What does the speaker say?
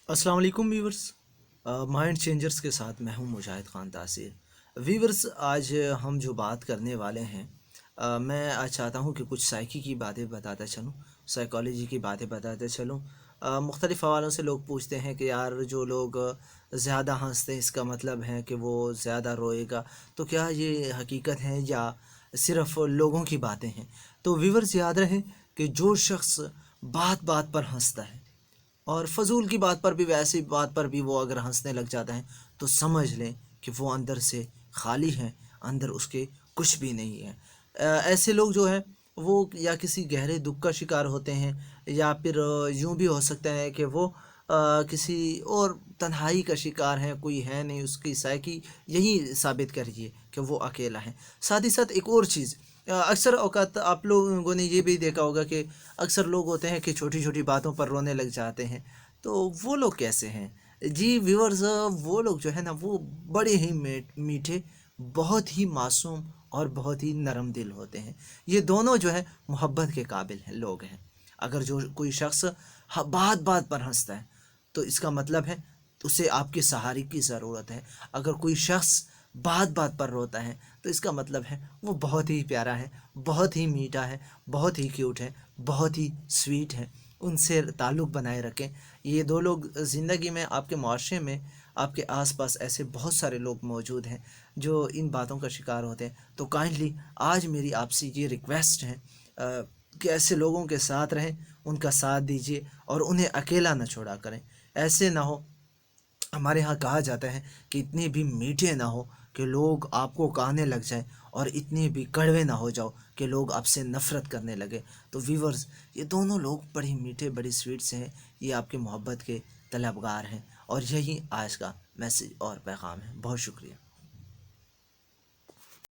अस्सलाम वालेकुम viewers. Mind changers के साथ मैं हूं मुजाहिद खान तासिर। व्यूवर्स, आज हम जो बात करने वाले हैं, मैं आज चाहता हूं कि कुछ साइकी की बातें बताता चलूं, साइकोलॉजी की बातें बताते चलूं। मुख्तलिफ़ हवालों से लोग पूछते हैं कि यार जो लोग ज़्यादा हंसते हैं इसका मतलब है कि वो ज़्यादा रोएगा, तो क्या ये हकीकत है या सिर्फ़ लोगों की बातें हैं? तो व्यूवर्स, याद रहे कि जो शख्स बात बात पर हंसता है और फजूल की बात पर भी, वैसी बात पर भी वो अगर हंसने लग जाता है, तो समझ लें कि वो अंदर से खाली हैं, अंदर उसके कुछ भी नहीं है। ऐसे लोग जो हैं वो या किसी गहरे दुख का शिकार होते हैं, या फिर यूं भी हो सकता है कि वो किसी और तन्हाई का शिकार है, कोई है नहीं, उसकी साइकी यही साबित कर रही है कि वो अकेला है। साथ ही साथ एक और चीज़, अक्सर औकात आप लोगों ने ये भी देखा होगा कि अक्सर लोग होते हैं कि छोटी छोटी बातों पर रोने लग जाते हैं। तो वो लोग कैसे हैं? जी व्यूअर्स, वो लोग जो है ना, वो बड़े ही मीठे, बहुत ही मासूम और बहुत ही नरम दिल होते हैं। ये दोनों जो है मोहब्बत के काबिल हैं, लोग हैं। अगर जो कोई शख्स बात बात पर हंसता है, तो इसका मतलब है उसे आपके सहारे की ज़रूरत है। अगर कोई शख्स बात बात पर रोता है, तो इसका मतलब है वो बहुत ही प्यारा है, बहुत ही मीठा है, बहुत ही क्यूट है, बहुत ही स्वीट है। उनसे ताल्लुक़ बनाए रखें। ये दो लोग ज़िंदगी में, आपके माशरे में, आपके आसपास ऐसे बहुत सारे लोग मौजूद हैं जो इन बातों का शिकार होते हैं। तो काइंडली आज मेरी आपसे ये रिक्वेस्ट है कि ऐसे लोगों के साथ रहें, उनका साथ दीजिए और उन्हें अकेला न छोड़ा करें। ऐसे ना हो, हमारे यहाँ कहा जाता है कि इतने भी मीठे ना हो कि लोग आपको कहने लग जाएं, और इतने भी कड़वे ना हो जाओ कि लोग आपसे नफ़रत करने लगे। तो व्यूवर्स, ये दोनों लोग बड़े मीठे, बड़े स्वीट से हैं, ये आपके मोहब्बत के तलबगार हैं, और यही आज का मैसेज और पैगाम है। बहुत शुक्रिया।